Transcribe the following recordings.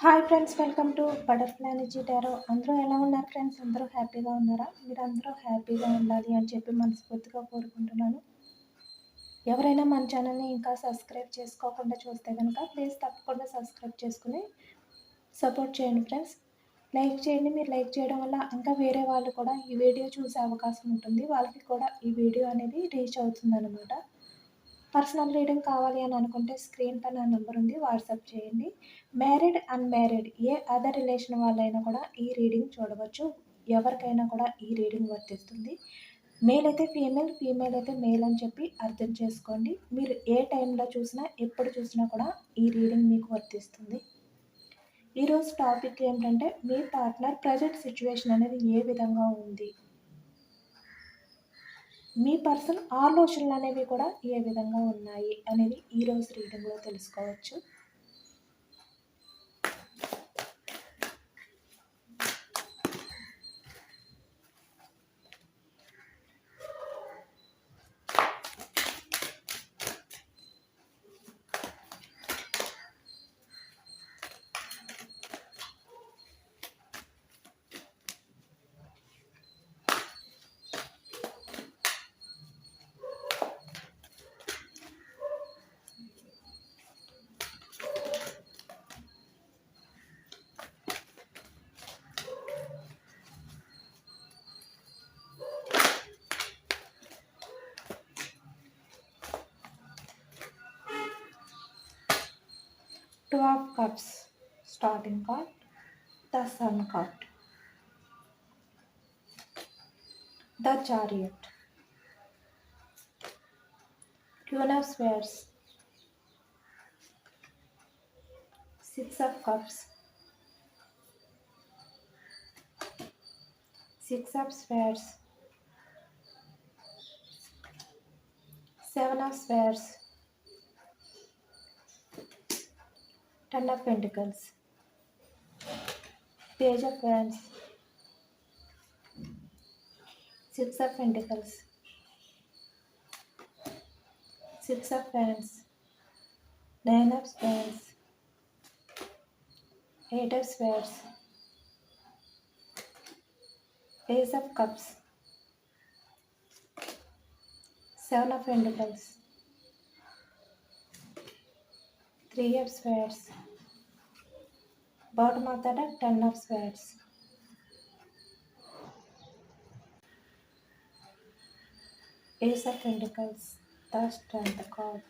Hi friends, welcome to butterfly energy tarot. అందరూ ఎలా ఉన్నారు ఫ్రెండ్స్? అందరూ హ్యాపీగా ఉన్నారా? మీరు అందరూ హ్యాపీగా ఉండాలి అని చెప్పి మనస్ఫూర్తిగా కోరుకుంటున్నాను. ఎవరైనా మన ఛానల్ని ఇంకా సబ్స్క్రైబ్ చేసుకోకుండా చూస్తే కనుక ప్లీజ్ తప్పకుండా సబ్స్క్రైబ్ చేసుకుని సపోర్ట్ చేయండి ఫ్రెండ్స్. లైక్ చేయండి. మీరు లైక్ చేయడం వల్ల ఇంకా వేరే వాళ్ళు కూడా ఈ వీడియో చూసే అవకాశం ఉంటుంది. వాళ్ళకి కూడా ఈ వీడియో అనేది రీచ్ అవుతుందన్నమాట. పర్సనల్ రీడింగ్ కావాలి అని అనుకుంటే స్క్రీన్ పైన నెంబర్ ఉంది, వాట్సాప్ చేయండి. మ్యారీడ్, అన్మ్యారీడ్ ఏ అదర్ రిలేషన్ వాళ్ళైనా కూడా ఈ రీడింగ్ చూడవచ్చు. ఎవరికైనా కూడా ఈ రీడింగ్ వర్తిస్తుంది. మేల్ అయితే ఫీమేల్, ఫీమేల్ అయితే మేల్ అని చెప్పి అర్థం చేసుకోండి. మీరు ఏ టైంలో చూసినా ఎప్పుడు చూసినా కూడా ఈ రీడింగ్ మీకు వర్తిస్తుంది. ఈరోజు టాపిక్ ఏంటంటే మీ పార్ట్నర్ ప్రజెంట్ సిచ్యువేషన్ అనేది ఏ విధంగా ఉంది, మీ పర్సన్ ఆలోచనలు అనేవి కూడా ఏ విధంగా ఉన్నాయి అనేది ఈరోజు రీడింగ్లో తెలుసుకోవచ్చు. Two of Cups, starting card, the Sun card, the Chariot, Queen of Swords, Six of Cups, Six of Swords, Seven of Swords, Ten of Pentacles, Page of Wands, Six of Pentacles, Six of Wands, Nine of Swords, Eight of Swords, Ace of Cups, Seven of Pentacles, Three of Swords, bottom of the deck, Ten of Swords. Ace of Pentacles, the Strength card.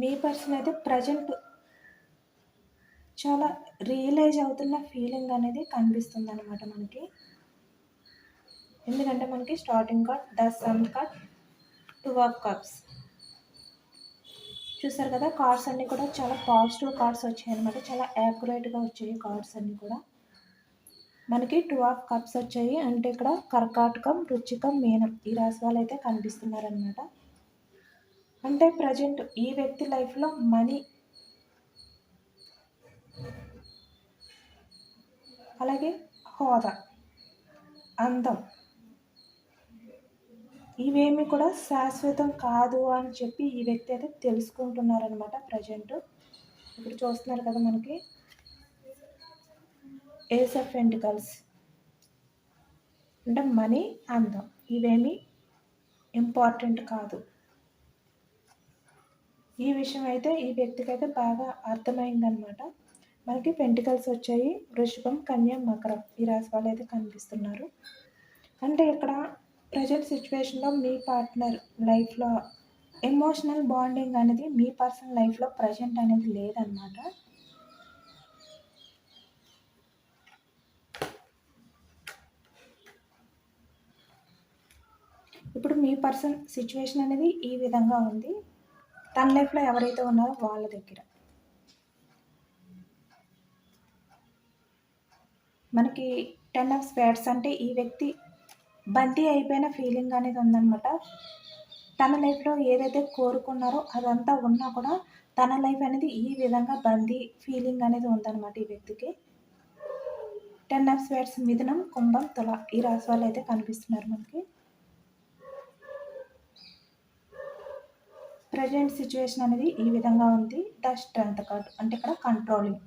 మీ person అయితే present చాలా realise అవుతున్న feeling అనేది కనిపిస్తుంది అనమాట మనకి. ఎందుకంటే మనకి starting card the sun card, two of cups చూసారు కదా. కార్డ్స్ అన్నీ కూడా చాలా పాజిటివ్ కార్డ్స్ వచ్చాయి అనమాట. చాలా యాక్యురేట్గా వచ్చాయి కార్డ్స్ అన్నీ కూడా. మనకి టూ ఆఫ్ కప్స్ వచ్చాయి అంటే ఇక్కడ కర్కాటకం, వృశ్చికం, మీనం ఈ రాశి వాళ్ళు అయితే కనిపిస్తున్నారనమాట. అంటే ప్రజెంట్ ఈ వ్యక్తి లైఫ్లో మనీ, అలాగే హోదా, అందం ఇవేమి కూడా శాశ్వతం కాదు అని చెప్పి ఈ వ్యక్తి అయితే తెలుసుకుంటున్నారనమాట ప్రజెంట్. ఇప్పుడు చూస్తున్నారు కదా మనకి ఏస్ ఆఫ్ పెంటికల్స్ అంటే మనీ, అందం ఇవేమి ఇంపార్టెంట్ కాదు. ఈ విషయం అయితే ఈ వ్యక్తికి అయితే బాగా అర్థమైందనమాట. మనకి పెంటికల్స్ వచ్చాయి, వృషభం, కన్య, మకరం ఈ రాశి వాళ్ళు అయితే కనిపిస్తున్నారు. అంటే ఇక్కడ ప్రజెంట్ సిచ్యువేషన్లో మీ పార్ట్నర్ లైఫ్లో ఎమోషనల్ బాండింగ్ అనేది మీ పర్సనల్ లైఫ్లో ప్రజెంట్ అనేది లేదన్నమాట. ఇప్పుడు మీ పర్సన్ సిచ్యువేషన్ అనేది ఈ విధంగా ఉంది. తన లైఫ్లో ఎవరైతే ఉన్నారో వాళ్ళ దగ్గర మనకి టెన్ ఆఫ్ స్పేడ్స్ అంటే ఈ వ్యక్తి బందీ అయిపోయిన ఫీలింగ్ అనేది ఉందన్నమాట. తన లైఫ్లో ఏదైతే కోరుకున్నారో అదంతా ఉన్నా కూడా తన లైఫ్ అనేది ఈ విధంగా బందీ ఫీలింగ్ అనేది ఉందన్నమాట ఈ వ్యక్తికి. టెన్ ఆఫ్ స్పేడ్స్ మిథునం, కుంభం, తుల ఈ రాశి వాళ్ళు అయితే కనిపిస్తున్నారు మనకి. ప్రెజెంట్ సిచ్యువేషన్ అనేది ఈ విధంగా ఉంది. ద స్ట్రెంత్ కార్డ్ అంటే ఇక్కడ కంట్రోలింగ్.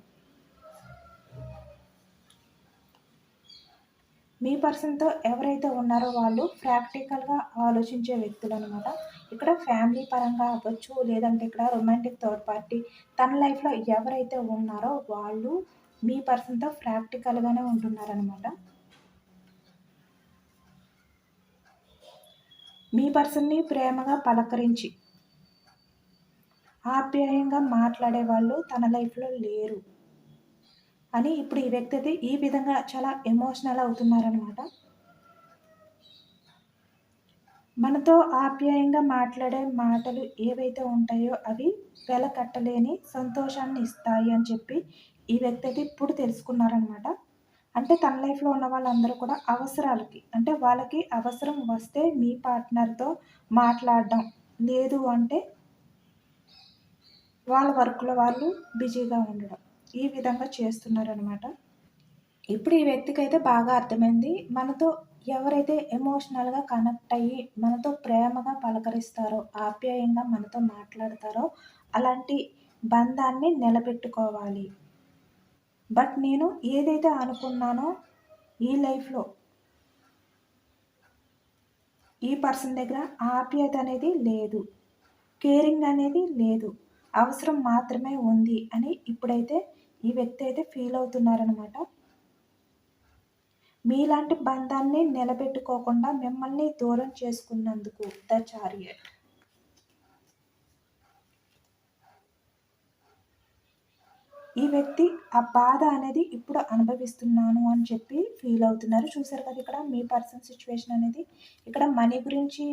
మీ పర్సన్తో ఎవరైతే ఉన్నారో వాళ్ళు ప్రాక్టికల్గా ఆలోచించే వ్యక్తులు అనమాట. ఇక్కడ ఫ్యామిలీ పరంగా అవ్వచ్చు, లేదంటే ఇక్కడ రొమాంటిక్ థర్డ్ పార్టీ, తన లైఫ్లో ఎవరైతే ఉన్నారో వాళ్ళు మీ పర్సన్తో ప్రాక్టికల్గానే ఉంటున్నారనమాట. మీ పర్సన్ని ప్రేమగా పలకరించి ఆప్యాయంగా మాట్లాడే వాళ్ళు తన లైఫ్లో లేరు అని ఇప్పుడు ఈ వ్యక్తి అయితే ఈ విధంగా చాలా ఎమోషనల్ అవుతున్నారనమాట. మనతో ఆప్యాయంగా మాట్లాడే మాటలు ఏవైతే ఉంటాయో అవి వెలకట్టలేని సంతోషాన్ని ఇస్తాయి అని చెప్పి ఈ వ్యక్తి అయితే ఇప్పుడు తెలుసుకున్నారనమాట. అంటే తన లైఫ్లో ఉన్న వాళ్ళందరూ కూడా అవసరాలకి, అంటే వాళ్ళకి అవసరం వస్తే మీ పార్ట్నర్తో మాట్లాడడం, లేదు అంటే వాళ్ళ వర్క్లో వాళ్ళు బిజీగా ఉండడం, ఈ విధంగా చేస్తున్నారనమాట. ఇప్పుడు ఈ వ్యక్తికి అయితే బాగా అర్థమైంది. మనతో ఎవరైతే ఎమోషనల్గా కనెక్ట్ అయ్యి మనతో ప్రేమగా పలకరిస్తారో, ఆప్యాయంగా మనతో మాట్లాడతారో అలాంటి బంధాన్ని నిలబెట్టుకోవాలి. బట్ నేను ఏదైతే అనుకున్నానో ఈ లైఫ్లో ఈ పర్సన్ దగ్గర ఆప్యాయత అనేది లేదు, కేరింగ్ అనేది లేదు, అవసరం మాత్రమే ఉంది అని ఇప్పుడైతే ఈ వ్యక్తి అయితే ఫీల్ అవుతున్నారనమాట. మీలాంటి బంధాన్ని నిలబెట్టుకోకుండా మిమ్మల్ని దూరం చేసుకున్నందుకు ద చారియట్. ఈ వ్యక్తి ఆ బాధ అనేది ఇప్పుడు అనుభవిస్తున్నాను అని చెప్పి ఫీల్ అవుతున్నారు. చూసారు కదా ఇక్కడ మీ పర్సన్ సిచ్యువేషన్ అనేది. ఇక్కడ మనీ గురించి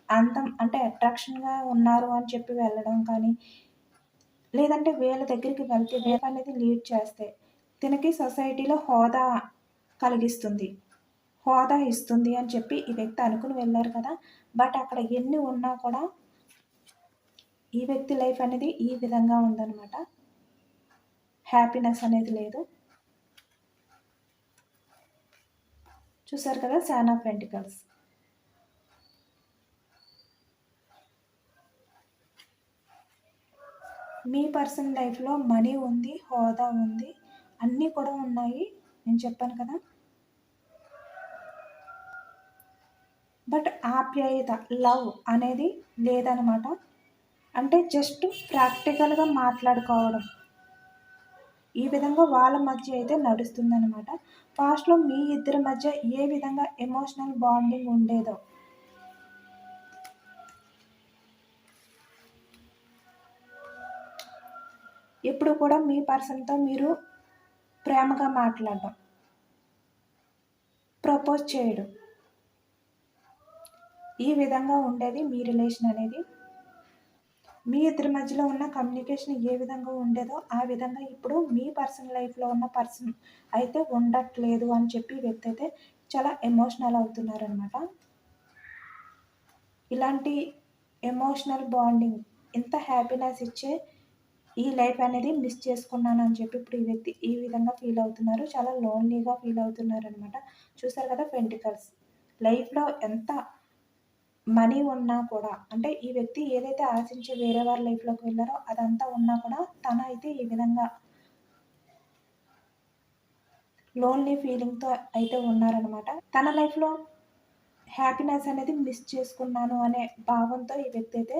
అందం అంటే అట్రాక్షన్గా ఉన్నారు అని చెప్పి వెళ్ళడం కానీ, లేదంటే వీళ్ళ దగ్గరికి వెళ్తే వీళ్ళ అనేది లీడ్ చేస్తే తినకి సొసైటీలో హోదా కలిగిస్తుంది, హోదా ఇస్తుంది అని చెప్పి ఈ వ్యక్తి అనుకుని వెళ్ళారు కదా. బట్ అక్కడ ఎన్ని ఉన్నా కూడా ఈ వ్యక్తి లైఫ్ అనేది ఈ విధంగా ఉందన్నమాట. హ్యాపీనెస్ అనేది లేదు. చూసారు కదా సాన్ ఆఫ్ పెంటికల్స్. మీ పర్సన్ లైఫ్లో మనీ ఉంది, హోదా ఉంది, అన్నీ కూడా ఉన్నాయి, నేను చెప్పాను కదా. బట్ ఆప్యాయత, లవ్ అనేది లేదనమాట. అంటే జస్ట్ ప్రాక్టికల్గా మాట్లాడుకోవడం, ఈ విధంగా వాళ్ళ మధ్య అయితే నడుస్తుందన్నమాట. పాస్ట్లో మీ ఇద్దరి మధ్య ఏ విధంగా ఎమోషనల్ బాండింగ్ ఉండేదో, ఎప్పుడు కూడా మీ పర్సన్తో మీరు ప్రేమగా మాట్లాడడం, ప్రపోజ్ చేయడం, ఈ విధంగా ఉండేది మీ రిలేషన్ అనేది. మీ ఇద్దరి మధ్యలో ఉన్న కమ్యూనికేషన్ ఏ విధంగా ఉండేదో ఆ విధంగా ఇప్పుడు మీ పర్సనల్ లైఫ్లో ఉన్న పర్సన్ అయితే ఉండట్లేదు అని చెప్పి వ్యక్తి అయితే చాలా ఎమోషనల్ అవుతున్నారనమాట. ఇలాంటి ఎమోషనల్ బాండింగ్, ఇంత హ్యాపీనెస్ ఇచ్చే ఈ లైఫ్ అనేది మిస్ చేసుకున్నాను అని చెప్పి ఇప్పుడు ఈ వ్యక్తి ఈ విధంగా ఫీల్ అవుతున్నారు. చాలా లోన్లీగా ఫీల్ అవుతున్నారు అనమాట. చూసారు కదా పెంటికల్స్. లైఫ్లో ఎంత మనీ ఉన్నా కూడా, అంటే ఈ వ్యక్తి ఏదైతే ఆశించి వేరే వారి లైఫ్లోకి వెళ్ళారో అదంతా ఉన్నా కూడా తన అయితే ఈ విధంగా లోన్లీ ఫీలింగ్తో అయితే ఉన్నారనమాట. తన లైఫ్లో హ్యాపీనెస్ అనేది మిస్ చేసుకున్నాను అనే భావంతో ఈ వ్యక్తి అయితే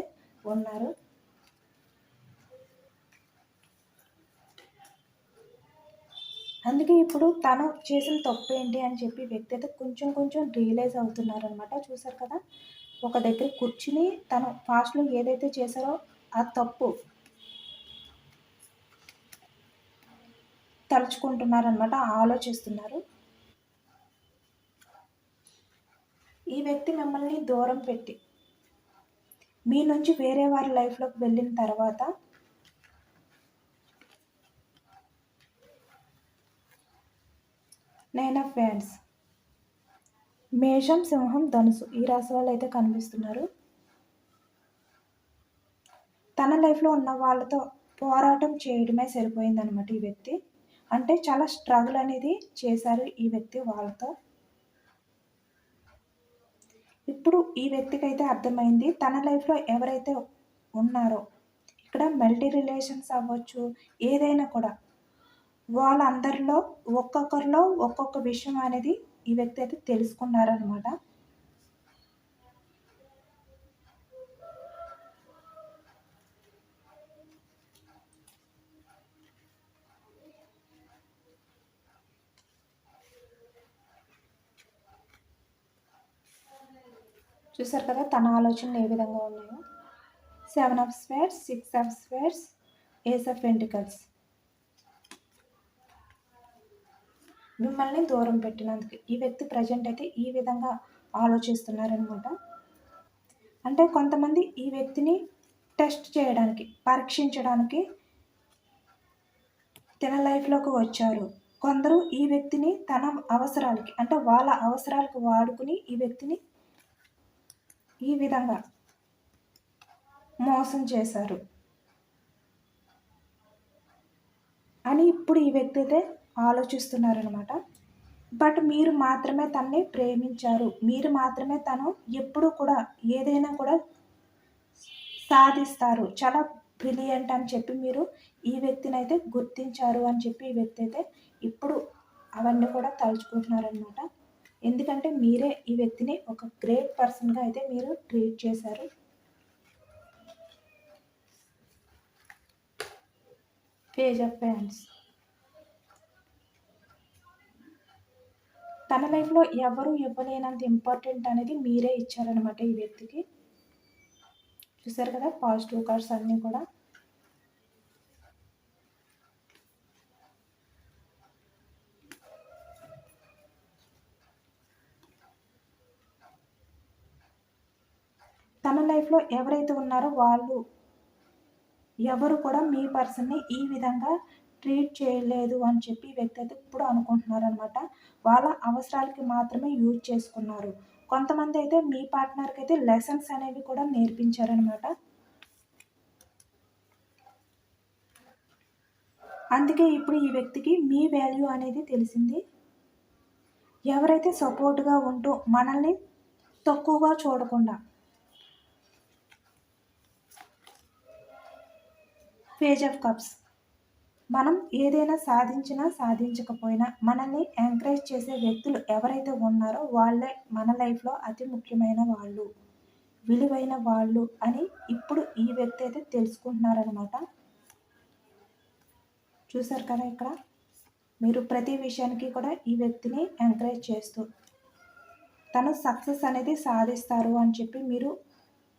ఉన్నారు. అందుకే ఇప్పుడు తను చేసిన తప్పు ఏంటి అని చెప్పి వ్యక్తి అయితే కొంచెం కొంచెం రియలైజ్ అవుతున్నారనమాట. చూసారు కదా, ఒక దగ్గర కూర్చుని తను పాస్ట్లో ఏదైతే చేశారో ఆ తప్పు తలుచుకుంటున్నారనమాట, ఆలోచిస్తున్నారు. ఈ వ్యక్తి మిమ్మల్ని దూరం పెట్టి మీ నుంచి వేరే వారి లైఫ్లోకి వెళ్ళిన తర్వాత నైన్ ఆఫ్ వ్యాండ్స్, మేషం, సింహం, ధనుసు ఈ రాశి వాళ్ళు అయితే కనిపిస్తున్నారు. తన లైఫ్లో ఉన్న వాళ్ళతో పోరాటం చేయడమే సరిపోయిందనమాట ఈ వ్యక్తి. అంటే చాలా స్ట్రగుల్ అనేది చేశారు ఈ వ్యక్తి వాళ్ళతో. ఇప్పుడు ఈ వ్యక్తికి అయితే అర్థమైంది తన లైఫ్లో ఎవరైతే ఉన్నారో, ఇక్కడ మల్టీ రిలేషన్స్ అవ్వచ్చు, ఏదైనా కూడా వాళ్ళందరిలో ఒక్కొక్కరిలో ఒక్కొక్క విషయం అనేది ఈ వ్యక్తి అయితే తెలుసుకున్నారనమాట. చూసారు కదా తన ఆలోచనలు ఏ విధంగా ఉన్నాయో. 7 of swords, 6 of swords, ace of pentacles. మిమ్మల్ని దూరం పెట్టినందుకు ఈ వ్యక్తి ప్రజెంట్ అయితే ఈ విధంగా ఆలోచిస్తున్నారనమాట. అంటే కొంతమంది ఈ వ్యక్తిని టెస్ట్ చేయడానికి, పరీక్షించడానికి తన లైఫ్లోకి వచ్చారు. కొందరు ఈ వ్యక్తిని తన అవసరాలకి, అంటే వాళ్ళ అవసరాలకు వాడుకుని ఈ వ్యక్తిని ఈ విధంగా మోసం చేశారు అని ఇప్పుడు ఈ వ్యక్తి అయితే ఆలోచిస్తున్నారనమాట. బట్ మీరు మాత్రమే తనని ప్రేమించారు, మీరు మాత్రమే తను ఎప్పుడు కూడా ఏదైనా కూడా సాధిస్తారు, చాలా బ్రిలియంట్ అని చెప్పి మీరు ఈ వ్యక్తిని అయితే గుర్తించారు అని చెప్పి ఈ వ్యక్తి అయితే ఇప్పుడు అవన్నీ కూడా తలుచుకుంటున్నారనమాట. ఎందుకంటే మీరే ఈ వ్యక్తిని ఒక గ్రేట్ పర్సన్గా అయితే మీరు ట్రీట్ చేశారు. Page of hands. తన లైఫ్లో ఎవరు ఇవ్వలేనంత ఇంపార్టెంట్ అనేది మీరే ఇచ్చారనమాట ఈ వ్యక్తికి. చూసారు కదా పాజిటివ్ కార్డ్స్ అన్నీ కూడా. తన లైఫ్లో ఎవరైతే ఉన్నారో వాళ్ళు ఎవరు కూడా మీ పర్సన్ని ఈ విధంగా ట్రీట్ చేయలేదు అని చెప్పి ఈ వ్యక్తి అయితే ఇప్పుడు అనుకుంటున్నారనమాట. వాళ్ళ అవసరాలకి మాత్రమే యూజ్ చేసుకున్నారు. కొంతమంది అయితే మీ పార్ట్నర్కి అయితే లెసన్స్ అనేవి కూడా నేర్పించారనమాట. అందుకే ఇప్పుడు ఈ వ్యక్తికి మీ వాల్యూ అనేది తెలిసింది. ఎవరైతే సపోర్ట్గా ఉంటూ మనల్ని తక్కువగా చూడకుండా, పేజ్ ఆఫ్ కప్స్, మనం ఏదైనా సాధించినా సాధించకపోయినా మనల్ని ఎంకరేజ్ చేసే వ్యక్తులు ఎవరైతే ఉన్నారో వాళ్ళే మన లైఫ్లో అతి ముఖ్యమైన వాళ్ళు, విలువైన వాళ్ళు అని ఇప్పుడు ఈ వ్యక్తి అయితే తెలుసుకుంటున్నారనమాట. చూసారు కదా ఇక్కడ మీరు ప్రతి విషయానికి కూడా ఈ వ్యక్తిని ఎంకరేజ్ చేస్తూ తను సక్సెస్ అనేది సాధిస్తారు అని చెప్పి మీరు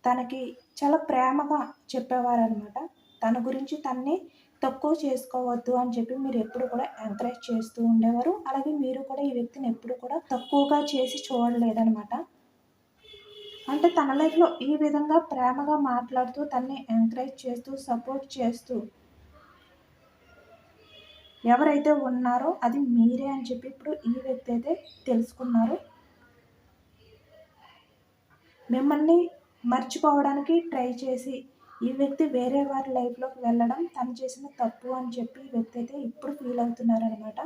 తనకి చాలా ప్రేమగా చెప్పేవారనమాట. తన గురించి తన్ని తక్కువ చేసుకోవద్దు అని చెప్పి మీరు ఎప్పుడు కూడా ఎంకరేజ్ చేస్తూ ఉండేవారు. అలాగే మీరు కూడా ఈ వ్యక్తిని ఎప్పుడు కూడా తక్కువగా చేసి చూడలేదనమాట. అంటే తన లైఫ్లో ఈ విధంగా ప్రేమగా మాట్లాడుతూ తన్ని ఎంకరేజ్ చేస్తూ సపోర్ట్ చేస్తూ ఎవరైతే ఉన్నారో అది మీరే అని చెప్పి ఇప్పుడు ఈ వ్యక్తి అయితే తెలుసుకున్నారు. మిమ్మల్ని మర్చిపోవడానికి ట్రై చేసి ఈ వ్యక్తి వేరే వారి లైఫ్లోకి వెళ్ళడం తను చేసిన తప్పు అని చెప్పి ఈ వ్యక్తి అయితే ఇప్పుడు ఫీల్ అవుతున్నారనమాట.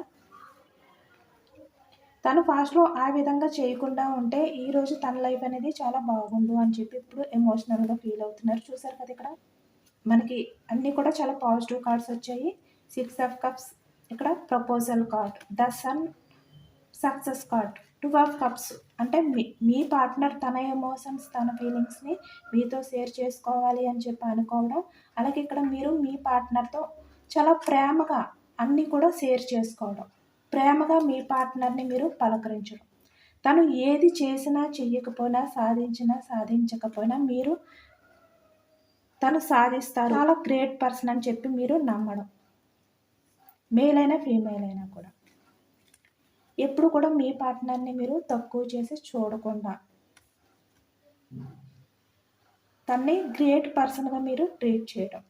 తను ఫాస్ట్లో ఆ విధంగా చేయకుండా ఉంటే ఈరోజు తన లైఫ్ అనేది చాలా బాగుండు అని చెప్పి ఇప్పుడు ఎమోషనల్గా ఫీల్ అవుతున్నారు. చూసారు కదా ఇక్కడ మనకి అన్నీ కూడా చాలా పాజిటివ్ కార్డ్స్ వచ్చాయి. 6 ఆఫ్ కప్స్, ఇక్కడ proposal card, the sun, success card, 2 of cups. అంటే మీ పార్ట్నర్ తన ఎమోషన్స్ తన ఫీలింగ్స్ని మీతో షేర్ చేసుకోవాలి అని చెప్పి అనుకోవడం, అలాగే ఇక్కడ మీరు మీ పార్ట్నర్తో చాలా ప్రేమగా అన్నీ కూడా షేర్ చేసుకోవడం, ప్రేమగా మీ పార్ట్నర్ని మీరు పలకరించడం, తను ఏది చేసినా చెయ్యకపోయినా సాధించినా సాధించకపోయినా మీరు తను సాధిస్తారు, చాలా గ్రేట్ పర్సన్ అని చెప్పి మీరు నమ్మడం, మేల్ అయినా ఫీమేల్ అయినా కూడా ఎప్పుడు కూడా మీ పార్ట్నర్ని మీరు తక్కువ చేసి చూడకుండా తన్ని గ్రేట్ పర్సన్గా మీరు ట్రీట్ చేయడం.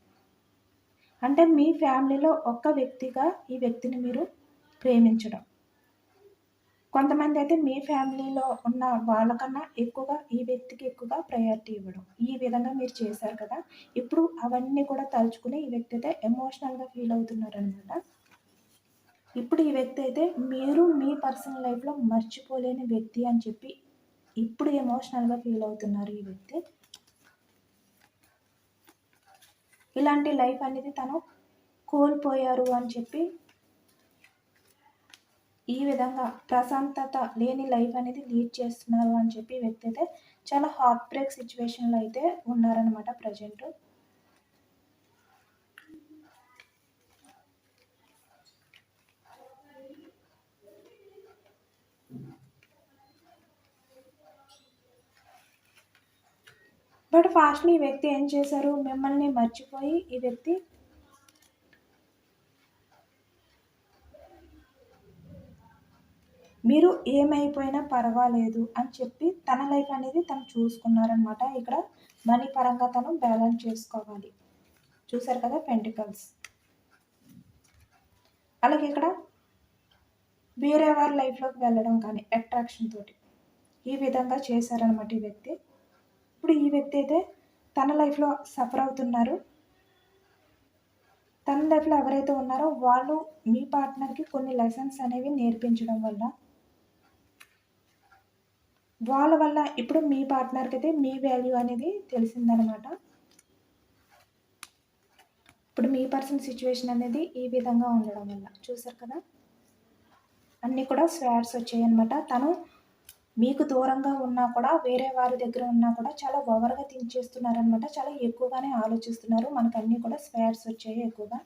అంటే మీ ఫ్యామిలీలో ఒక్క వ్యక్తిగా ఈ వ్యక్తిని మీరు ప్రేమించడం. కొంతమంది అయితే మీ ఫ్యామిలీలో ఉన్న వాళ్ళకన్నా ఎక్కువగా ఈ వ్యక్తికి ఎక్కువగా ప్రయారిటీ ఇవ్వడం. ఈ విధంగా మీరు చేశారు కదా. ఇప్పుడు అవన్నీ కూడా తలుచుకుని ఈ వ్యక్తి అయితే ఎమోషనల్గా ఫీల్ అవుతున్నారనమాట. ఇప్పుడు ఈ వ్యక్తి అయితే మీరు మీ పర్సనల్ లైఫ్లో మర్చిపోలేని వ్యక్తి అని చెప్పి ఇప్పుడు ఎమోషనల్గా ఫీల్ అవుతున్నారు ఈ వ్యక్తి. ఇలాంటి లైఫ్ అనేది తను కోల్పోయారు అని చెప్పి ఈ విధంగా ప్రశాంతత లేని లైఫ్ అనేది లీడ్ చేస్తున్నారు అని చెప్పి ఈ వ్యక్తి అయితే చాలా హార్ట్ బ్రేక్ సిచ్యువేషన్లో అయితే ఉన్నారనమాట ప్రజెంట్. బట్ ఫాస్ట్లీ ఈ వ్యక్తి ఏం చేశారు, మిమ్మల్ని మర్చిపోయి ఈ వ్యక్తి మీరు ఏమైపోయినా పర్వాలేదు అని చెప్పి తన లైఫ్ అనేది తను చూసుకున్నారనమాట. ఇక్కడ మనీ పరంగా తను బ్యాలెన్స్ చేసుకోవాలి. చూసారు కదా పెంటికల్స్. అలాగే ఇక్కడ వేరే వారి లైఫ్లోకి వెళ్ళడం కానీ అట్రాక్షన్ తోటి ఈ విధంగా చేశారనమాట ఈ వ్యక్తి. ఇప్పుడు ఈ వ్యక్తి అయితే తన లైఫ్లో సఫర్ అవుతున్నారు. తన లైఫ్లో ఎవరైతే ఉన్నారో వాళ్ళు మీ పార్ట్నర్కి కొన్ని లెసన్స్ అనేవి నేర్పించడం వల్ల వాళ్ళ వల్ల ఇప్పుడు మీ పార్ట్నర్కి అయితే మీ వాల్యూ అనేది తెలిసిందనమాట. ఇప్పుడు మీ పర్సన్ సిచ్యువేషన్ అనేది ఈ విధంగా ఉండడం వల్ల చూసారు కదా అన్నీ కూడా స్వాట్స్ వచ్చాయి అనమాట. తను మీకు దూరంగా ఉన్నా కూడా వేరే వారి దగ్గర ఉన్నా కూడా చాలా ఓవర్గా థింక్ చేస్తున్నారనమాట. చాలా ఎక్కువగానే ఆలోచిస్తున్నారు. మనకు అన్నీ కూడా స్వాట్స్ వచ్చాయి ఎక్కువగా.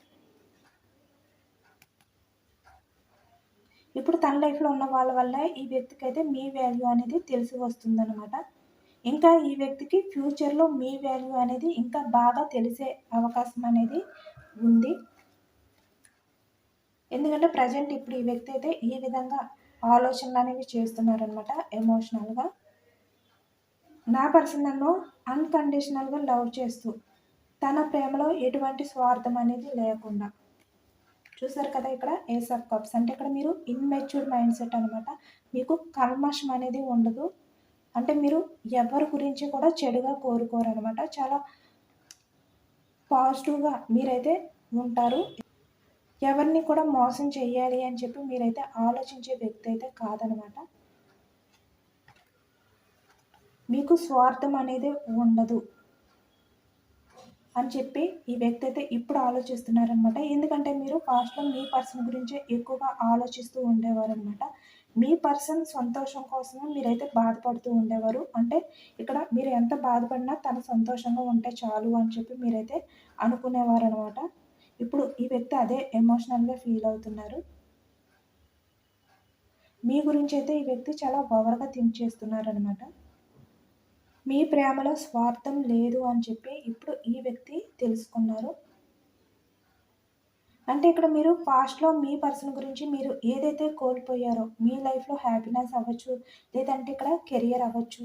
ఇప్పుడు తన లైఫ్లో ఉన్న వాళ్ళ వల్ల ఈ వ్యక్తికి అయితే మీ వాల్యూ అనేది తెలిసి వస్తుందన్నమాట. ఇంకా ఈ వ్యక్తికి ఫ్యూచర్లో మీ వాల్యూ అనేది ఇంకా బాగా తెలిసే అవకాశం అనేది ఉంది. ఎందుకంటే ప్రజెంట్ ఇప్పుడు ఈ వ్యక్తి అయితే ఈ విధంగా ఆలోచనలు అనేవి చేస్తున్నారనమాట ఎమోషనల్గా. నా పర్సన్ నన్ను అన్కండిషనల్గా లవ్ చేస్తూ తన ప్రేమలో ఎటువంటి స్వార్థం అనేది లేకుండా చూసారు కదా ఇక్కడ ఏస్ ఆఫ్ కప్స్ అంటే ఇక్కడ మీరు ఇన్మెచ్యూర్డ్ మైండ్ సెట్ అనమాట. మీకు కల్మషం అనేది ఉండదు. అంటే మీరు ఎవరి గురించి కూడా చెడుగా కోరుకోరు అనమాట. చాలా పాజిటివ్గా మీరైతే ఉంటారు. ఎవరిని కూడా మోసం చెయ్యాలి అని చెప్పి మీరైతే ఆలోచించే వ్యక్తి అయితే కాదనమాట. మీకు స్వార్థం అనేది ఉండదు అని చెప్పి ఈ వ్యక్తి అయితే ఇప్పుడు ఆలోచిస్తున్నారనమాట. ఎందుకంటే మీరు పాస్ట్లో మీ పర్సన్ గురించి ఎక్కువగా ఆలోచిస్తూ ఉండేవారు అనమాట. మీ పర్సన్ సంతోషం కోసమే మీరైతే బాధపడుతూ ఉండేవారు. అంటే ఇక్కడ మీరు ఎంత బాధపడినా తను సంతోషంగా ఉంటే చాలు అని చెప్పి మీరైతే అనుకునేవారు అనమాట. ఇప్పుడు ఈ వ్యక్తి అదే ఎమోషనల్గా ఫీల్ అవుతున్నారు. మీ గురించి అయితే ఈ వ్యక్తి చాలా ఓవర్గా థింక్ చేస్తున్నారనమాట. మీ ప్రేమలో స్వార్థం లేదు అని చెప్పి ఇప్పుడు ఈ వ్యక్తి తెలుసుకున్నారు. అంటే ఇక్కడ మీరు పాస్ట్లో మీ పర్సన్ గురించి మీరు ఏదైతే కోల్పోయారో మీ లైఫ్లో హ్యాపీనెస్ అవ్వచ్చు, లేదంటే ఇక్కడ కెరియర్ అవ్వచ్చు,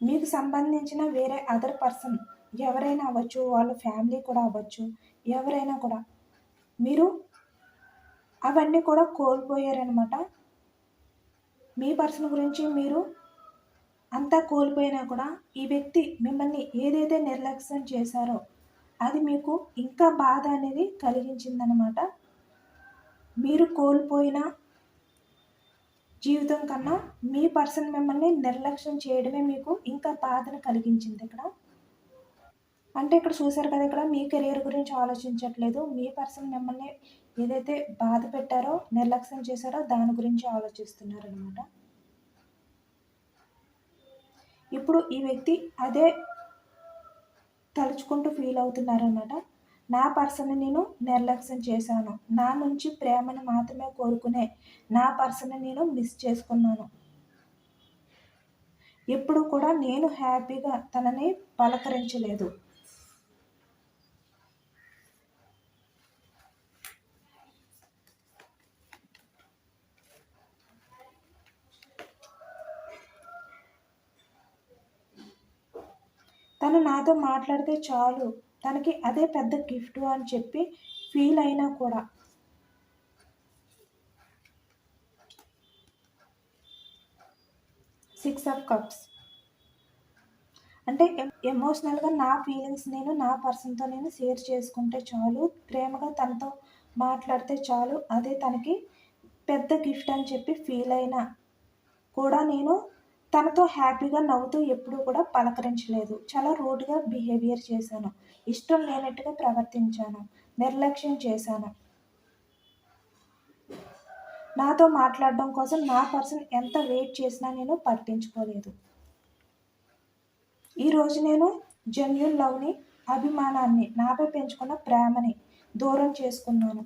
మీకు సంబంధించిన వేరే అదర్ పర్సన్ ఎవరైనా అవ్వచ్చు, వాళ్ళ ఫ్యామిలీ కూడా అవ్వచ్చు, ఎవరైనా కూడా మీరు అవన్నీ కూడా కోల్పోయారనమాట. మీ పర్సన్ గురించి మీరు అంతా కోల్పోయినా కూడా ఈ వ్యక్తి మిమ్మల్ని ఏదైతే నిర్లక్ష్యం చేశారో అది మీకు ఇంకా బాధ అనేది కలిగించిందనమాట. మీరు కోల్పోయిన జీవితం కన్నా మీ పర్సన్ మిమ్మల్ని నిర్లక్ష్యం చేయడమే మీకు ఇంకా బాధను కలిగించింది ఇక్కడ. అంటే ఇక్కడ చూసారు కదా ఇక్కడ మీ కెరియర్ గురించి ఆలోచించట్లేదు. మీ పర్సన్ మిమ్మల్ని ఏదైతే బాధ పెట్టారో నిర్లక్ష్యం చేశారో దాని గురించి ఆలోచిస్తున్నారనమాట. ఇప్పుడు ఈ వ్యక్తి అదే తలుచుకుంటూ ఫీల్ అవుతున్నారన్నమాట. నా పర్సన్ని నేను నిర్లక్ష్యం చేశాను. నా నుంచి ప్రేమను మాత్రమే కోరుకునే నా పర్సన్ని నేను మిస్ చేసుకున్నాను. ఎప్పుడు కూడా నేను హ్యాపీగా తనని పలకరించలేదు. తను నాతో మాట్లాడితే చాలు, తనకి అదే పెద్ద గిఫ్ట్ అని చెప్పి ఫీల్ అయినా కూడా సిక్స్ ఆఫ్ కప్స్ అంటే ఎమోషనల్గా నా ఫీలింగ్స్ నేను నా పర్సన్తో నేను షేర్ చేసుకుంటే చాలు, ప్రేమగా తనతో మాట్లాడితే చాలు, అదే తనకి పెద్ద గిఫ్ట్ అని చెప్పి ఫీల్ అయినా కూడా నేను తనతో హ్యాపీగా నవ్వుతూ ఎప్పుడూ కూడా పలకరించలేదు. చాలా రూడ్‌గా బిహేవియర్ చేశాను. ఇష్టం లేనట్టుగా ప్రవర్తించాను. నిర్లక్ష్యం చేశాను. నాతో మాట్లాడడం కోసం నా పర్సన్ ఎంత వెయిట్ చేసినా నేను పట్టించుకోలేదు. ఈరోజు నేను జెన్యూన్ లవ్‌ని, అభిమానాన్ని, నాపై పెంచుకున్న ప్రేమని దూరం చేసుకున్నాను.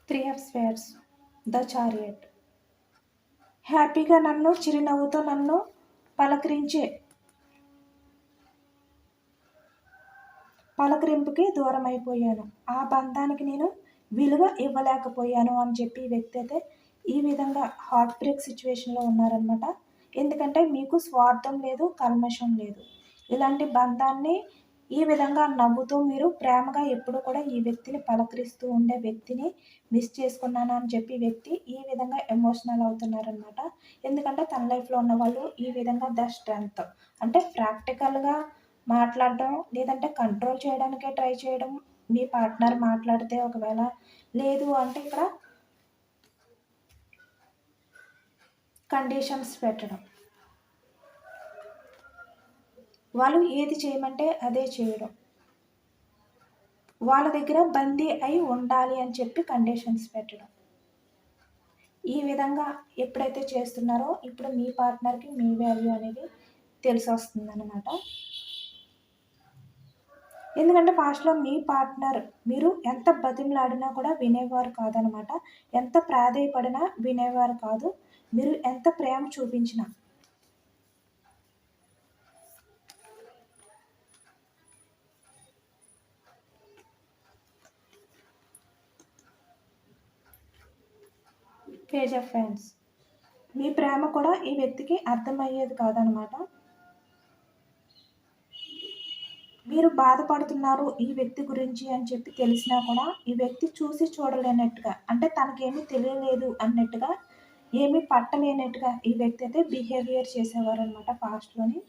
Three of swords, the chariot. హ్యాపీగా నన్ను చిరునవ్వుతో నన్ను పలకరింపుకి దూరం అయిపోయాను. ఆ బంధానికి నేను విలువ ఇవ్వలేకపోయాను అని చెప్పి ఈ వ్యక్తి అయితే ఈ విధంగా హార్ట్ బ్రేక్ సిచ్యువేషన్లో ఉన్నారనమాట. ఎందుకంటే మీకు స్వార్థం లేదు, కల్మషం లేదు. ఇలాంటి బంధాన్ని ఈ విధంగా నవ్వుతూ మీరు ప్రేమగా ఎప్పుడు కూడా ఈ వ్యక్తిని పలకరిస్తూ ఉండే వ్యక్తిని మిస్ చేసుకున్నాను అని చెప్పి వ్యక్తి ఈ విధంగా ఎమోషనల్ అవుతున్నారనమాట. ఎందుకంటే తన లైఫ్లో ఉన్న వాళ్ళు ఈ విధంగా ద స్ట్రెంగ్త్ అంటే ప్రాక్టికల్గా మాట్లాడడం, లేదంటే కంట్రోల్ చేయడానికే ట్రై చేయడం. మీ పార్ట్నర్ మాట్లాడితే ఒకవేళ లేదు అంటే ఇక్కడ కండిషన్స్ పెట్టడం. వాళ్ళు ఏది చేయమంటే అదే చేయడం. వాళ్ళ దగ్గర బందీ అయి ఉండాలి అని చెప్పి కండిషన్స్ పెట్టడం. ఈ విధంగా ఎప్పుడైతే చేస్తున్నారో ఇప్పుడు మీ పార్ట్నర్కి మీ వాల్యూ అనేది తెలిసి వస్తుందన్నమాట. ఎందుకంటే పాస్ట్లో మీ పార్ట్నర్ మీరు ఎంత బతిమలాడినా కూడా వినేవారు కాదనమాట. ఎంత ప్రాధేయపడినా వినేవారు కాదు. మీరు ఎంత ప్రేమ చూపించినా. పేజ్ ఆఫ్ ఫ్యాన్స్. మీ ప్రేమ కూడా ఈ వ్యక్తికి అర్థమయ్యేది కాదనమాట. మీరు బాధపడుతున్నారు ఈ వ్యక్తి గురించి అని చెప్పి తెలిసినా కూడా ఈ వ్యక్తి చూసి చూడలేనట్టుగా, అంటే తనకేమీ తెలియలేదు అన్నట్టుగా, ఏమీ పట్టలేనట్టుగా ఈ వ్యక్తి అయితే బిహేవియర్ చేసేవారు అనమాట పాస్ట్లోని.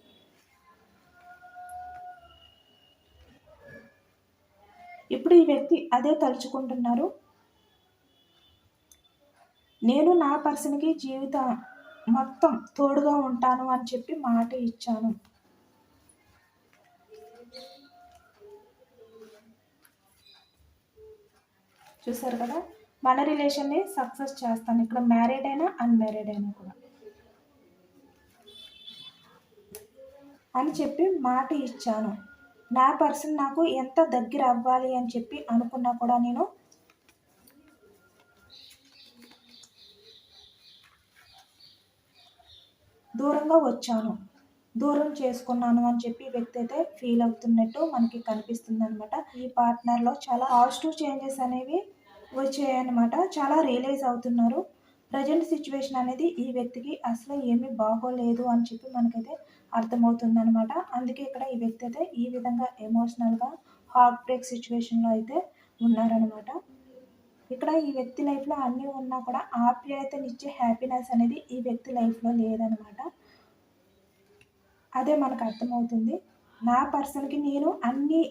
ఇప్పుడు ఈ వ్యక్తి అదే తలుచుకుంటున్నారు. నేను నా పర్సన్కి జీవితం మొత్తం తోడుగా ఉంటాను అని చెప్పి మాట ఇచ్చాను. చూసారు కదా, మన రిలేషన్ని సక్సెస్ చేస్తాను. ఇక్కడ మ్యారీడ్ అయినా అన్మ్యారీడ్ అయినా కూడా అని చెప్పి మాట ఇచ్చాను. నా పర్సన్ నాకు ఎంత దగ్గర అవ్వాలి అని చెప్పి అనుకున్నా కూడా నేను దూరంగా వచ్చాను, దూరం చేసుకున్నాను అని చెప్పి వ్యక్తి అయితే ఫీల్ అవుతున్నట్టు మనకి కనిపిస్తుంది అనమాట. ఈ పార్ట్నర్లో చాలా పాజిటివ్ చేంజెస్ అనేవి వచ్చాయన్నమాట. చాలా రియలైజ్ అవుతున్నారు. ప్రజెంట్ సిచ్యువేషన్ అనేది ఈ వ్యక్తికి అసలు ఏమీ బాగోలేదు అని చెప్పి మనకైతే అర్థమవుతుంది అనమాట. అందుకే ఇక్కడ ఈ వ్యక్తి అయితే ఈ విధంగా ఎమోషనల్గా హార్ట్ బ్రేక్ సిచ్యువేషన్లో అయితే ఉన్నారనమాట. ఇక్కడ ఈ వ్యక్తి లైఫ్లో అన్నీ ఉన్నా కూడా ఆప్యాయతనిచ్చే హ్యాపీనెస్ అనేది ఈ వ్యక్తి లైఫ్లో లేదనమాట. అదే మనకు అర్థమవుతుంది. నా పర్సన్కి నేను అన్నీ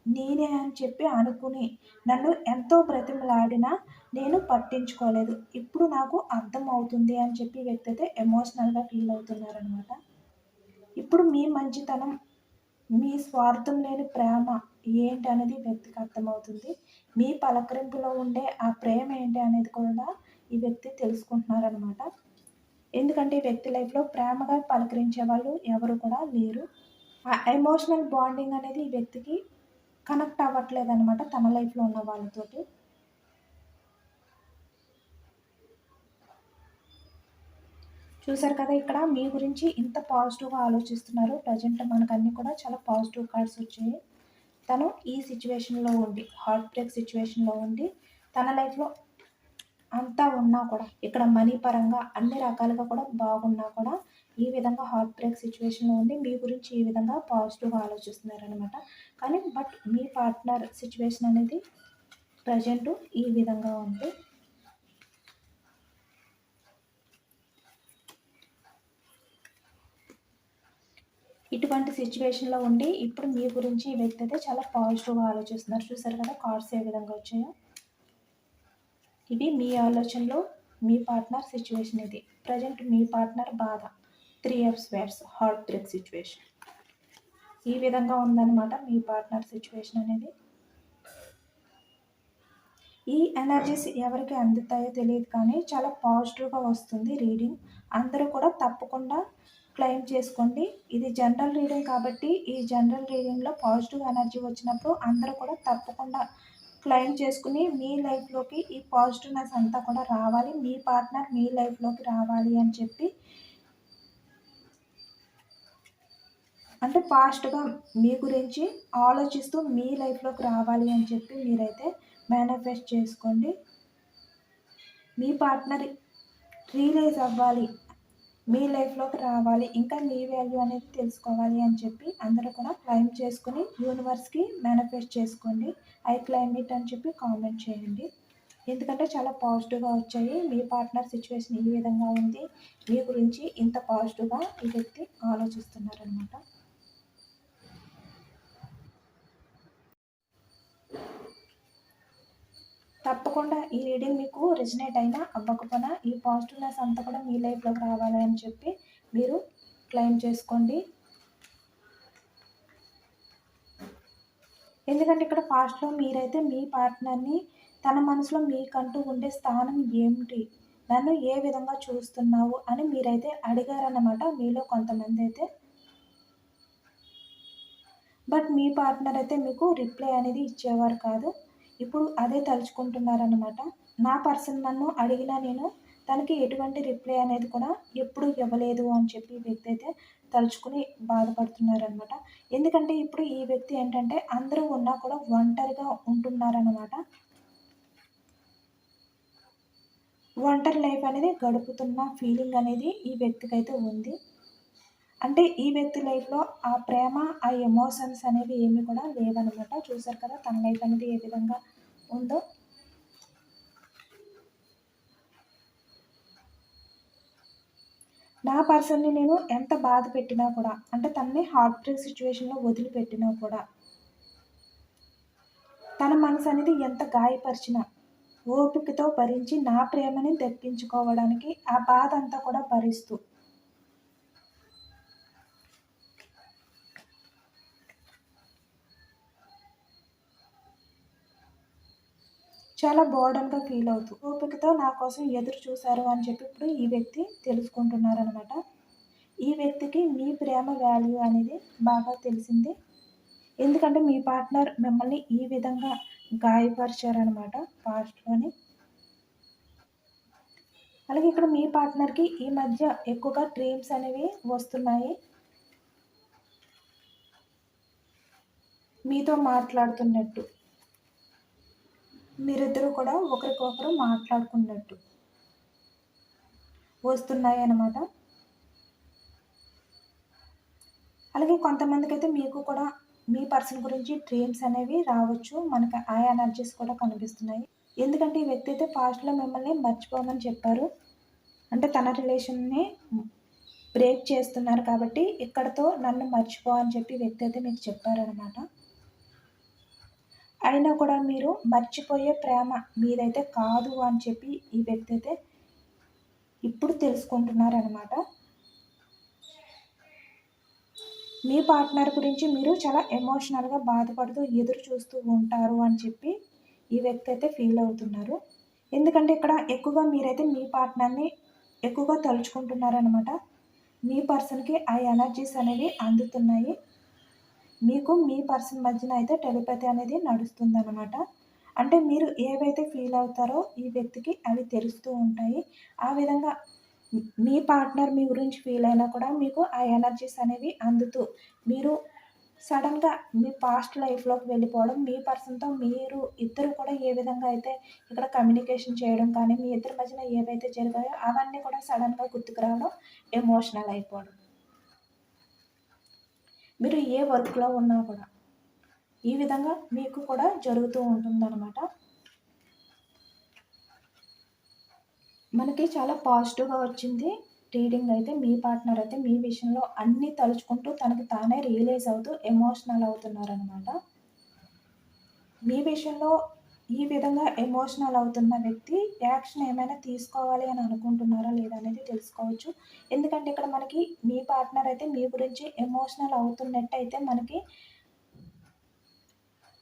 నేనే అని చెప్పి అనుకుని నన్ను ఎంతో బ్రతిమలాడినా నేను పట్టించుకోలేదు. ఇప్పుడు నాకు అర్థమవుతుంది అని చెప్పి వ్యక్తి అయితే ఎమోషనల్గా ఫీల్ అవుతున్నారనమాట. ఇప్పుడు మీ మంచితనం, మీ స్వార్థం లేని ప్రేమ ఏంటి అనేది వ్యక్తికి అర్థమవుతుంది. మీ పలకరింపులో ఉండే ఆ ప్రేమ ఏంటి అనేది కూడా ఈ వ్యక్తి తెలుసుకుంటున్నారనమాట. ఎందుకంటే ఈ వ్యక్తి లైఫ్లో ప్రేమగా పలకరించే వాళ్ళు ఎవరు కూడా లేరు. ఆ ఎమోషనల్ బాండింగ్ అనేది ఈ వ్యక్తికి కనెక్ట్ అవ్వట్లేదు అనమాట తన లైఫ్లో ఉన్న వాళ్ళతోటి. చూసారు కదా, ఇక్కడ మీ గురించి ఇంత పాజిటివ్గా ఆలోచిస్తున్నారు. ప్రజెంట్ మనకు అన్నీ కూడా చాలా పాజిటివ్ కార్డ్స్ వచ్చాయి. తను ఈ సిచ్యువేషన్లో ఉండి, హార్ట్ బ్రేక్ సిచ్యువేషన్లో ఉండి, తన లైఫ్లో అంతా ఉన్నా కూడా, ఇక్కడ మనీ పరంగా అన్ని రకాలుగా కూడా బాగున్నా కూడా ఈ విధంగా హార్ట్ బ్రేక్ సిచ్యువేషన్లో ఉండి మీ గురించి ఈ విధంగా పాజిటివ్గా ఆలోచిస్తున్నారనమాట. కానీ బట్ మీ పార్ట్నర్ సిచ్యువేషన్ అనేది ప్రజెంట్ ఈ విధంగా ఉంది. ఇటువంటి సిచ్యువేషన్లో ఉండి ఇప్పుడు మీ గురించి ఈ వ్యక్తి అయితే చాలా పాజిటివ్గా ఆలోచిస్తున్నారు. చూసారు కదా కార్డ్స్ ఏ విధంగా వచ్చాయో. ఇవి మీ ఆలోచనలో మీ పార్ట్నర్ సిచ్యువేషన్. ఇది ప్రజెంట్ మీ పార్ట్నర్ బాధ 3 ఆఫ్ స్వేర్డ్స్ హార్ట్ బ్రేక్ సిచ్యువేషన్. ఈ విధంగా ఉందన్నమాట మీ పార్ట్నర్ సిచ్యువేషన్ అనేది. ఈ ఎనర్జీస్ ఎవరికి అందుతాయో తెలియదు కానీ చాలా పాజిటివ్గా వస్తుంది రీడింగ్. అందరూ కూడా తప్పకుండా క్లెయిమ్ చేసుకోండి. ఇది జనరల్ రీడింగ్ కాబట్టి ఈ జనరల్ రీడింగ్లో పాజిటివ్ ఎనర్జీ వచ్చినప్పుడు అందరూ కూడా తప్పకుండా క్లెయిమ్ చేసుకుని మీ లైఫ్లోకి ఈ పాజిటివ్నెస్ అంతా కూడా రావాలి, మీ పార్ట్నర్ మీ లైఫ్లోకి రావాలి అని చెప్పి, అంటే ఫాస్ట్గా మీ గురించి ఆలోచిస్తూ మీ లైఫ్లోకి రావాలి అని చెప్పి మీరైతే మేనిఫెస్ట్ చేసుకోండి. మీ పార్ట్నర్ రియలైజ్ అవ్వాలి, మీ లైఫ్లోకి రావాలి, ఇంకా మీ వాల్యూ అనేది తెలుసుకోవాలి అని చెప్పి అందరూ కూడా క్లెయిమ్ చేసుకుని యూనివర్స్కి మేనిఫెస్ట్ చేసుకోండి. ఐ క్లెయిమ్ ఇట్ అని చెప్పి కామెంట్ చేయండి. ఎందుకంటే చాలా పాజిటివ్గా వచ్చాయి. మీ పార్ట్నర్ సిచ్యువేషన్ ఈ విధంగా ఉంది, మీ గురించి ఇంత పాజిటివ్గా ఈ వ్యక్తి ఆలోచిస్తున్నారనమాట. తప్పకుండా ఈ రీడింగ్ మీకు రెజనేట్ అయినా అవ్వకపోయినా ఈ పాజిటివ్నెస్ అంతా కూడా మీ లైఫ్లోకి రావాలి అని చెప్పి మీరు క్లెయిమ్ చేసుకోండి. ఎందుకంటే ఇక్కడ ఫాస్ట్లో మీరైతే మీ పార్ట్నర్ని తన మనసులో మీకంటూ ఉండే స్థానం ఏమిటి, నన్ను ఏ విధంగా చూస్తున్నావు అని మీరైతే అడిగారన్నమాట మీలో కొంతమంది అయితే. బట్ మీ పార్ట్నర్ అయితే మీకు రిప్లై అనేది ఇచ్చేవారు కాదు. ఇప్పుడు అదే తలుచుకుంటున్నారనమాట. నా పర్సన్ నన్ను అడిగినా నేను తనకి ఎటువంటి రిప్లై అనేది కూడా ఎప్పుడు ఇవ్వలేదు అని చెప్పి ఈ వ్యక్తి అయితే తలుచుకుని బాధపడుతున్నారనమాట. ఎందుకంటే ఇప్పుడు ఈ వ్యక్తి ఏంటంటే అందరూ ఉన్నా కూడా ఒంటరిగా ఉంటున్నారనమాట. ఒంటరి లైఫ్ అనేది గడుపుతున్న ఫీలింగ్ అనేది ఈ వ్యక్తికి అయితే ఉంది. అంటే ఈ వ్యక్తి లైఫ్లో ఆ ప్రేమ, ఆ ఎమోషన్స్ అనేవి ఏమి కూడా లేవనమాట. చూసారు కదా తన లైఫ్ అనేది ఏ విధంగా ఉందో. నా పర్సన్ని నేను ఎంత బాధ పెట్టినా కూడా, అంటే తనని హార్ట్ బ్రేక్ సిచ్యువేషన్లో వదిలిపెట్టినా కూడా, తన మనసు అనేది ఎంత గాయపరిచినా ఓపికతో భరించి నా ప్రేమని దక్కించుకోవడానికి ఆ బాధ అంతా కూడా భరిస్తూ చాలా బోర్డన్గా ఫీల్ అవుతూ ఓపికతో నా కోసం ఎదురు చూశారు అని చెప్పి ఇప్పుడు ఈ వ్యక్తి తెలుసుకుంటున్నారనమాట. ఈ వ్యక్తికి మీ ప్రేమ వాల్యూ అనేది బాగా తెలిసింది. ఎందుకంటే మీ పార్ట్నర్ మిమ్మల్ని ఈ విధంగా గాయపరిచారనమాట పాస్ట్లోని. అలాగే ఇక్కడ మీ పార్ట్నర్కి ఈ మధ్య ఎక్కువగా డ్రీమ్స్ అనేవి వస్తున్నాయి. మీతో మాట్లాడుతున్నట్టు, మీరిద్దరూ కూడా ఒకరికొకరు మాట్లాడుకున్నట్టు వస్తున్నాయి అన్నమాట. అలాగే కొంతమందికి అయితే మీకు కూడా మీ పర్సన్ గురించి డ్రీమ్స్ అనేవి రావచ్చు. మనకు ఆ ఎనర్జీస్ కూడా కనిపిస్తున్నాయి. ఎందుకంటే ఈ వ్యక్తి అయితే పాస్ట్లో మిమ్మల్ని మర్చిపోమని చెప్పారు. అంటే తన రిలేషన్ని బ్రేక్ చేస్తున్నారు కాబట్టి ఇక్కడతో నన్ను మర్చిపో అని చెప్పి వ్యక్తి అయితే మీకు చెప్పారనమాట. అయినా కూడా మీరు మర్చిపోయే ప్రేమ మీదైతే కాదు అని చెప్పి ఈ వ్యక్తి అయితే ఇప్పుడు తెలుసుకుంటున్నారనమాట. మీ పార్ట్నర్ గురించి మీరు చాలా ఎమోషనల్గా బాధపడుతూ ఎదురు చూస్తూ ఉంటారు అని చెప్పి ఈ వ్యక్తి అయితే ఫీల్ అవుతున్నారు. ఎందుకంటే ఇక్కడ ఎక్కువగా మీరైతే మీ పార్ట్నర్ని ఎక్కువగా తలుచుకుంటున్నారనమాట. మీ పర్సన్కి ఆ ఎనర్జీస్ అనేవి అందుతున్నాయి. మీకు మీ పర్సన్ మధ్యన అయితే టెలిపతి అనేది నడుస్తుందన్నమాట. అంటే మీరు ఏవైతే ఫీల్ అవుతారో ఈ వ్యక్తికి అవి తెలుస్తూ ఉంటాయి. ఆ విధంగా మీ పార్ట్నర్ మీ గురించి ఫీల్ అయినా కూడా మీకు ఆ ఎనర్జీస్ అనేవి అందుతూ మీరు సడన్గా మీ పాస్ట్ లైఫ్లోకి వెళ్ళిపోవడం, మీ పర్సన్తో మీరు ఇద్దరు కూడా ఏ విధంగా అయితే ఇక్కడ కమ్యూనికేషన్ చేయడం కానీ మీ ఇద్దరి మధ్యన ఏవైతే జరిగాయో అవన్నీ కూడా సడన్గా గుర్తుకు రావడం, ఎమోషనల్ అయిపోవడం. మీరు ఏ వర్క్లో ఉన్నా కూడా ఈ విధంగా మీకు కూడా జరుగుతూ ఉంటుందన్నమాట. మనకి చాలా పాజిటివ్గా వచ్చింది. రీడింగ్ అయితే మీ పార్ట్నర్ అయితే మీ విషయంలో అన్నీ తలుచుకుంటూ తనకి తానే రియలైజ్ అవుతూ ఎమోషనల్ అవుతున్నారనమాట. మీ విషయంలో ఈ విధంగా ఎమోషనల్ అవుతున్న వ్యక్తి యాక్షన్ ఏమైనా తీసుకోవాలి అని అనుకుంటున్నారా లేదా అనేది తెలుసుకోవచ్చు. ఎందుకంటే ఇక్కడ మనకి మీ పార్ట్నర్ అయితే మీ గురించి ఎమోషనల్ అవుతున్నట్టయితే మనకి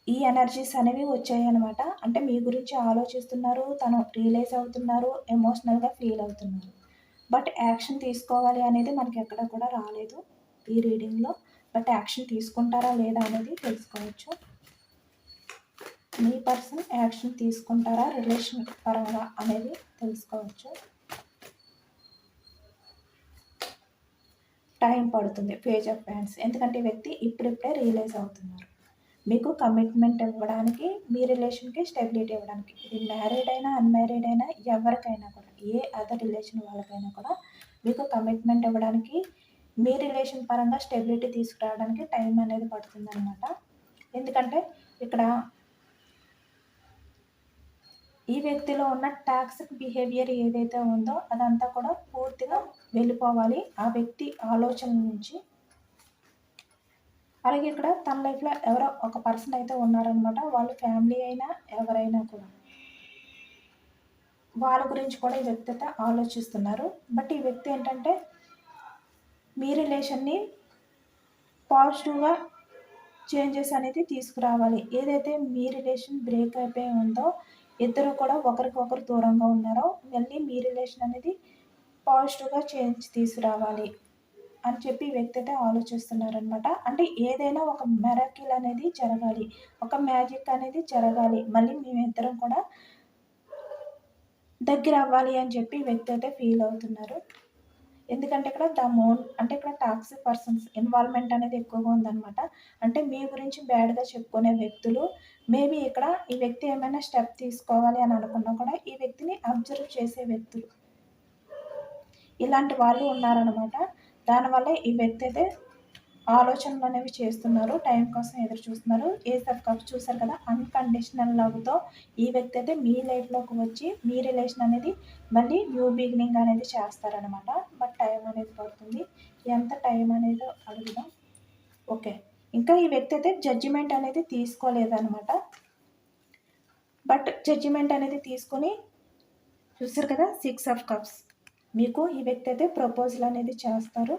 ఈ ఎనర్జీస్ అనేవి వచ్చాయన్నమాట. అంటే మీ గురించి ఆలోచిస్తున్నారు, తను రియలైజ్ అవుతున్నారు, ఎమోషనల్‌గా ఫీల్ అవుతున్నారు. బట్ యాక్షన్ తీసుకోవాలి అనేది మనకి ఎక్కడ కూడా రాలేదు ఈ రీడింగ్‌లో. బట్ యాక్షన్ తీసుకుంటారా లేదా అనేది తెలుసుకోవచ్చు. మీ పర్సన్ యాక్షన్ తీసుకుంటారా రిలేషన్ పరంగా అనేది తెలుసుకోవచ్చు. టైం పడుతుంది. Page of hands. ఎందుకంటే ఈ వ్యక్తి ఇప్పుడిప్పుడే రియలైజ్ అవుతున్నారు. మీకు కమిట్మెంట్ ఇవ్వడానికి, మీ రిలేషన్‌కి స్టెబిలిటీ ఇవ్వడానికి. ఇది మ్యారీడ్ అయినా, అన్‌మ్యారీడ్ అయినా ఎవరికైనా కూడా, ఏ అదర్ రిలేషన్ వాళ్ళకైనా కూడా మీకు కమిట్మెంట్ ఇవ్వడానికి, మీ రిలేషన్ పరంగా స్టెబిలిటీ తీసుకురావడానికి టైం అనేది పడుతుందనమాట. ఎందుకంటే ఇక్కడ ఈ వ్యక్తిలో ఉన్న టాక్సిక్ బిహేవియర్ ఏదైతే ఉందో అదంతా కూడా పూర్తిగా వెళ్ళిపోవాలి ఆ వ్యక్తి ఆలోచన నుంచి. అలాగే ఇక్కడ తన లైఫ్‌లో ఎవరో ఒక పర్సన్ అయితే ఉన్నారనమాట. వాళ్ళు ఫ్యామిలీ అయినా, ఎవరైనా కూడా. వాళ్ళ గురించి కూడా ఈ వ్యక్తి అయితే ఆలోచిస్తున్నారు. బట్ ఈ వ్యక్తి ఏంటంటే మీ రిలేషన్‌ని పాజిటివ్‌గా చేంజెస్ అనేది తీసుకురావాలి. ఏదైతే మీ రిలేషన్ బ్రేక్ అయిపోయి ఉందో, ఇద్దరు కూడా ఒకరికొకరు దూరంగా ఉన్నారో, మళ్ళీ మీ రిలేషన్ అనేది పాజిటివ్‌గా చేంజ్ తీసుకురావాలి అని చెప్పి ఈ వ్యక్తి అయితే ఆలోచిస్తున్నారనమాట. అంటే ఏదైనా ఒక మిరాకిల్ అనేది జరగాలి. ఒక మ్యాజిక్ అనేది జరగాలి. మళ్ళీ మేమిద్దరం కూడా దగ్గరవ్వాలి అని చెప్పి ఈ వ్యక్తి అయితే ఫీల్ అవుతున్నారు. ఎందుకంటే ఇక్కడ అంటే ఇక్కడ టాక్సిక్ పర్సన్స్ ఇన్వాల్వ్‌మెంట్ అనేది ఎక్కువగా ఉందనమాట. అంటే మీ గురించి బ్యాడ్‌గా చెప్పుకునే వ్యక్తులు మేబీ ఇక్కడ ఈ వ్యక్తి ఏమైనా స్టెప్ తీసుకోవాలి అని అనుకున్నా కూడా ఈ వ్యక్తిని అబ్జర్వ్ చేసే వ్యక్తులు. ఇలాంటి వాళ్ళు ఉన్నారనమాట. దానివల్ల ఈ వ్యక్తి అయితే ఆలోచనలనేవి చేస్తున్నారు. టైం కోసం ఎదురు చూస్తున్నారు. ఏస్ ఆఫ్ కప్స్ చూసారు కదా! అన్‌కండిషనల్ లవ్‌తో ఈ వ్యక్తి అయితే మీ లైఫ్‌లోకి వచ్చి మీ రిలేషన్ అనేది మళ్ళీ న్యూ బిగినింగ్ అనేది చేస్తారనమాట. బట్ టైం అనేది పడుతుంది. ఎంత టైం అనేదో అడుగుదాం. ఓకే. ఇంకా ఈ వ్యక్తి అయితే జడ్జిమెంట్ అనేది తీసుకోలేదనమాట. బట్ జడ్జిమెంట్ అనేది తీసుకొని చూసారు కదా! 6 ఆఫ్ కప్స్. మీకు ఈ వ్యక్తి అయితే ప్రపోజల్ అనేది చేస్తారు.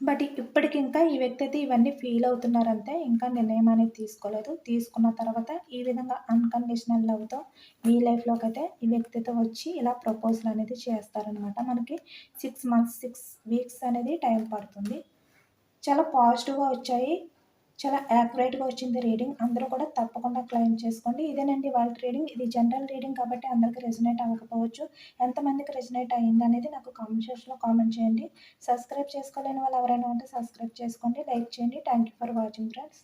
బట్ ఇప్పటికింకా ఈ వ్యక్తి అయితే ఇవన్నీ ఫీల్ అవుతున్నారంతే. ఇంకా నిర్ణయం అనేది తీసుకోలేదు. తీసుకున్న తర్వాత ఈ విధంగా అన్‌కండిషనల్ లవ్‌తో మీ లైఫ్‌లోకైతే ఈ వ్యక్తి అయితే వచ్చి ఇలా ప్రపోజల్ అనేది చేస్తారనమాట. మనకి 6 మంత్స్, 6 వీక్స్ అనేది టైం పడుతుంది. చాలా పాజిటివ్‌గా వచ్చాయి. చాలా యాక్యురేట్‌గా వచ్చింది రీడింగ్. అందరూ కూడా తప్పకుండా క్లెయిమ్ చేసుకోండి. ఇదేనండి ఇవాళ రీడింగ్. ఇది జనరల్ రీడింగ్ కాబట్టి అందరికి రెజొనేట్ అవ్వకపోవచ్చు. ఎంతమందికి రెజొనేట్ అయిందనేది నాకు కామెంట్ సెక్షన్‌లో కామెంట్ చేయండి. సబ్స్క్రైబ్ చేసుకోలేని వాళ్ళు ఎవరైనా ఉంటే సబ్స్క్రైబ్ చేసుకోండి. లైక్ చేయండి. Thank you for watching friends.